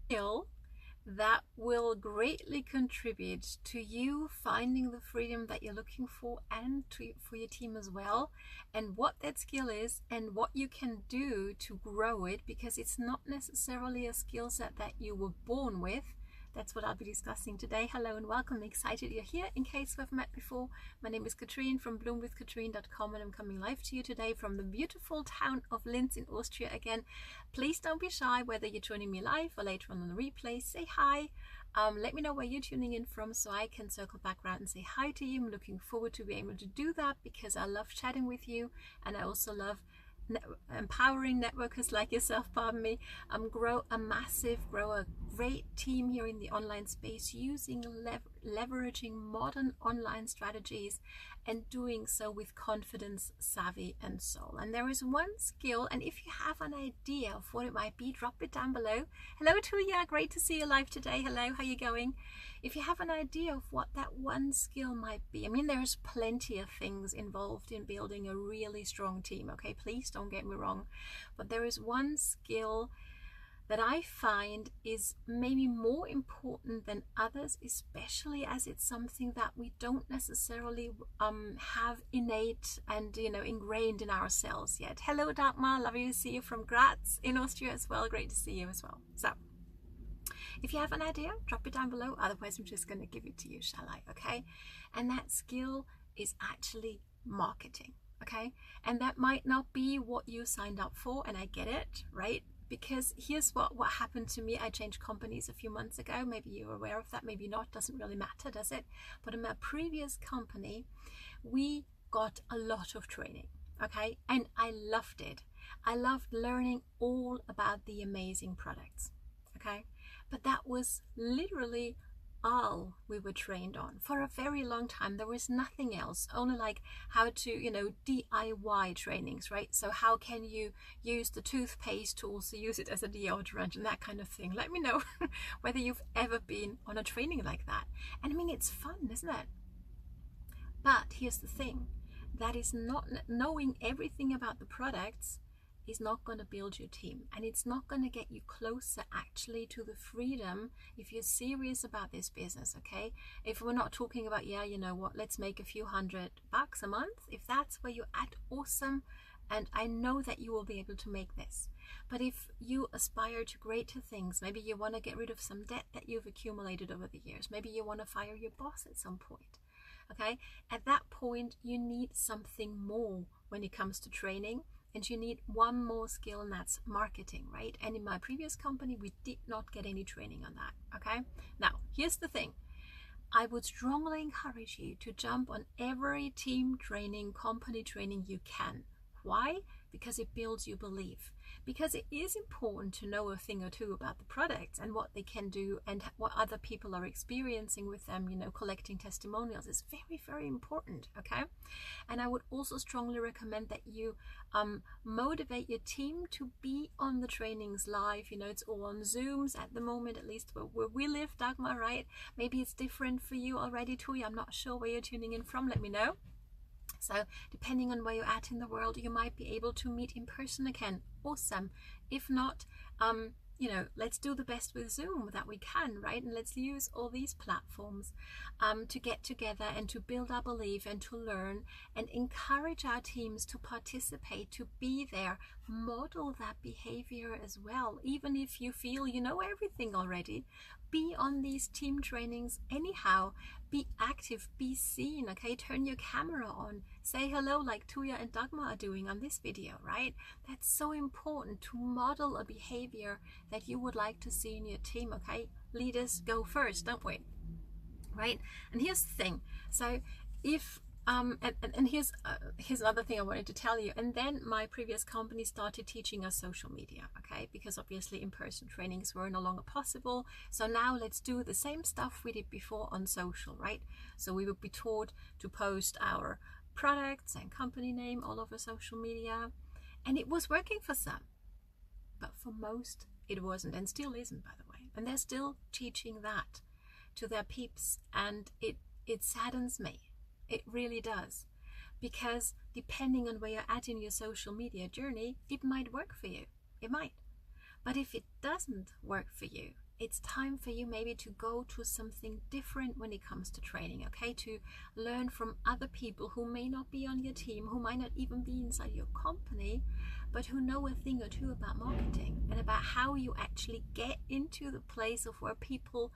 skill that will greatly contribute to you finding the freedom that you're looking for, and for your team as well, and what that skill is and what you can do to grow it, because it's not necessarily a skill set that you were born with. That's what I'll be discussing today. Hello and welcome. I'm excited you're here. In case we've met before, my name is Katrin from bloomwithkatrin.com, and I'm coming live to you today from the beautiful town of Linz in Austria again. Please don't be shy, whether you're joining me live or later on the replay. Say hi. Let me know where you're tuning in from so I can circle back around and say hi to you. I'm looking forward to being able to do that because I love chatting with you, and I also love empowering networkers like yourself, grow a great team here in the online space, using leveraging modern online strategies, and doing so with confidence, savvy, and soul. And there is one skill, and if you have an idea of what it might be, drop it down below. Hello Tuya, great to see you live today. Hello, how you going? If you have an idea of what that one skill might be, I mean, there's plenty of things involved in building a really strong team, okay? Please don't get me wrong. But there is one skill that I find is maybe more important than others, especially as it's something that we don't necessarily have innate and ingrained in ourselves yet. Hello Dagmar, lovely to see you from Graz in Austria as well. Great to see you as well. So if you have an idea, drop it down below. Otherwise, I'm just going to give it to you, shall I? Okay. And that skill is actually marketing. Okay. And that might not be what you signed up for. And I get it, right? Because here's what happened to me. I changed companies a few months ago. Maybe you're aware of that, maybe not. Doesn't really matter, does it? But in my previous company, we got a lot of training. Okay. And I loved it. I loved learning all about the amazing products. Okay. But that was literally all we were trained on for a very long time. There was nothing else, only like how to, DIY trainings, right? So how can you use the toothpaste to also use it as a deodorant and that kind of thing. Let me know whether you've ever been on a training like that. And I mean, it's fun, isn't it? But here's the thing, that is not knowing everything about the products is not going to build your team, and it's not going to get you closer actually to the freedom if you're serious about this business. Okay, if we're not talking about let's make a few $100 a month, if that's where you're at, awesome, and I know that you will be able to make this. But if you aspire to greater things, maybe you want to get rid of some debt that you've accumulated over the years, maybe you want to fire your boss at some point, okay, at that point you need something more when it comes to training. And you need one more skill, and that's marketing, right? And in my previous company, we did not get any training on that, okay? Now, here's the thing. I would strongly encourage you to jump on every team training, company training you can. Why? Because it builds your belief. Because it is important to know a thing or two about the products and what they can do and what other people are experiencing with them, collecting testimonials is very, very important, okay? And I would also strongly recommend that you motivate your team to be on the trainings live. It's all on Zooms at the moment, at least where we live, Dagmar, right? Maybe it's different for you already too. I'm not sure where you're tuning in from. Let me know. So depending on where you're at in the world, you might be able to meet in person again. Awesome. If not, let's do the best with Zoom that we can, right? And let's use all these platforms to get together and to build our belief and to learn and encourage our teams to participate, to be there, model that behavior as well. Even if you feel you know everything already, be on these team trainings anyhow. Be active, be seen, okay? Turn your camera on, say hello like Tuya and Dagmar are doing on this video, right? That's so important to model a behavior that you would like to see in your team, okay? Leaders go first, don't we? Right? And here's the thing. So if and here's another thing I wanted to tell you. And then my previous company started teaching us social media, okay? Because obviously in-person trainings were no longer possible. So now let's do the same stuff we did before on social, right? So we would be taught to post our products and company name all over social media. And it was working for some. But for most, it wasn't, and still isn't, by the way. And they're still teaching that to their peeps. And it saddens me. It really does, because depending on where you're at in your social media journey, it might work for you. It might. But if it doesn't work for you, it's time for you maybe to go to something different when it comes to training, okay? To learn from other people who may not be on your team, who might not even be inside your company, but who know a thing or two about marketing and about how you actually get into the place of where people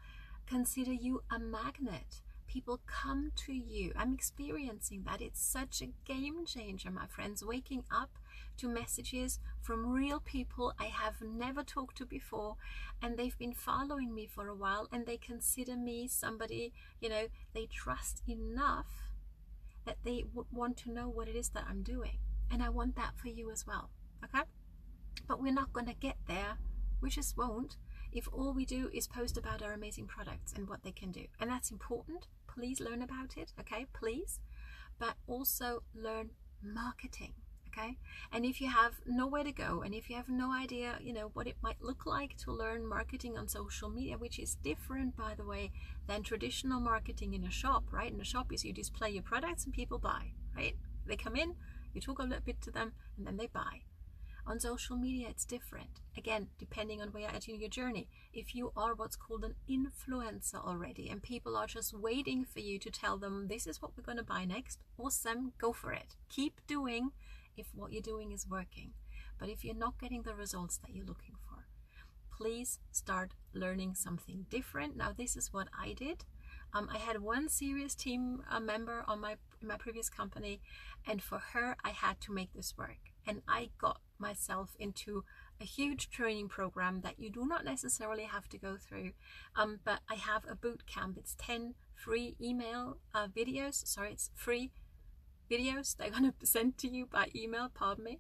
consider you a magnet. People come to you. I'm experiencing that. It's such a game changer, my friends, waking up to messages from real people I have never talked to before, and they've been following me for a while, and they consider me somebody, they trust enough that they would want to know what it is that I'm doing. And I want that for you as well, okay? But we're not going to get there, we just won't, if all we do is post about our amazing products and what they can do. And that's important. Please learn about it, okay? Please. But also learn marketing, okay? And if you have nowhere to go, and if you have no idea, what it might look like to learn marketing on social media, which is different, by the way, than traditional marketing in a shop, right? In a shop is you display your products and people buy, right? They come in, you talk a little bit to them, and then they buy. On social media, it's different. Again, depending on where you're at in your journey. If you are what's called an influencer already, and people are just waiting for you to tell them, this is what we're going to buy next, awesome, go for it. Keep doing if what you're doing is working. But if you're not getting the results that you're looking for, please start learning something different. Now, this is what I did. I had one serious team member on my previous company, and for her, I had to make this work. And I got myself into a huge training program that you do not necessarily have to go through. But I have a boot camp. It's 10 free email videos. Sorry, it's free videos they're going to send to you by email, pardon me.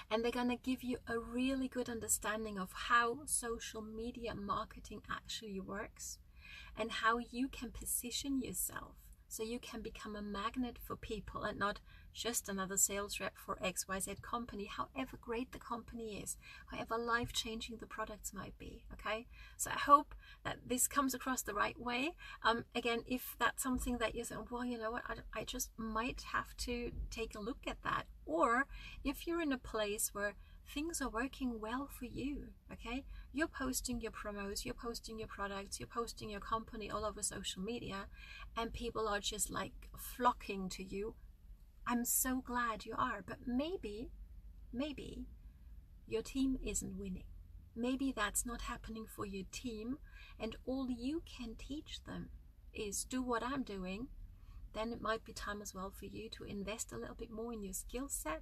And they're going to give you a really good understanding of how social media marketing actually works and how you can position yourself so you can become a magnet for people and not just another sales rep for XYZ company, however great the company is, however life-changing the products might be, okay? So I hope that this comes across the right way. Again, if that's something that you're saying, well, you know what, I just might have to take a look at that. Or if you're in a place where things are working well for you, okay? You're posting your promos, you're posting your products, you're posting your company all over social media, and people are just like flocking to you. I'm so glad you are, but maybe your team isn't winning. Maybe that's not happening for your team, and all you can teach them is do what I'm doing. Then it might be time as well for you to invest a little bit more in your skill set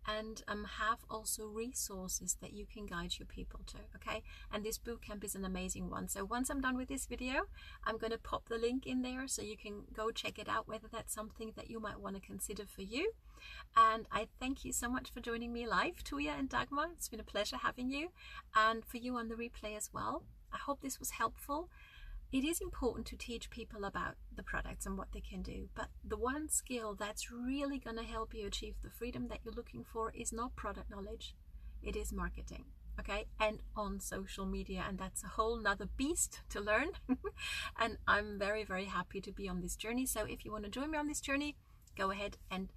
and have also resources that you can guide your people to, okay? And this bootcamp is an amazing one. So once I'm done with this video, I'm going to pop the link in there so you can go check it out, whether that's something that you might want to consider for you. And I thank you so much for joining me live, Tuya and Dagmar. It's been a pleasure having you, and for you on the replay as well. I hope this was helpful. It is important to teach people about the products and what they can do, but the one skill that's really going to help you achieve the freedom that you're looking for is not product knowledge, it is marketing, okay? And on social media, and that's a whole nother beast to learn. And I'm very, very happy to be on this journey. So if you want to join me on this journey, go ahead and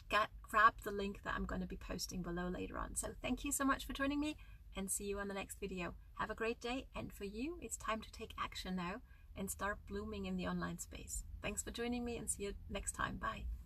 grab the link that I'm going to be posting below later on. So thank you so much for joining me, and see you on the next video. Have a great day, and for you, it's time to take action now and start blooming in the online space. Thanks for joining me, and see you next time. Bye.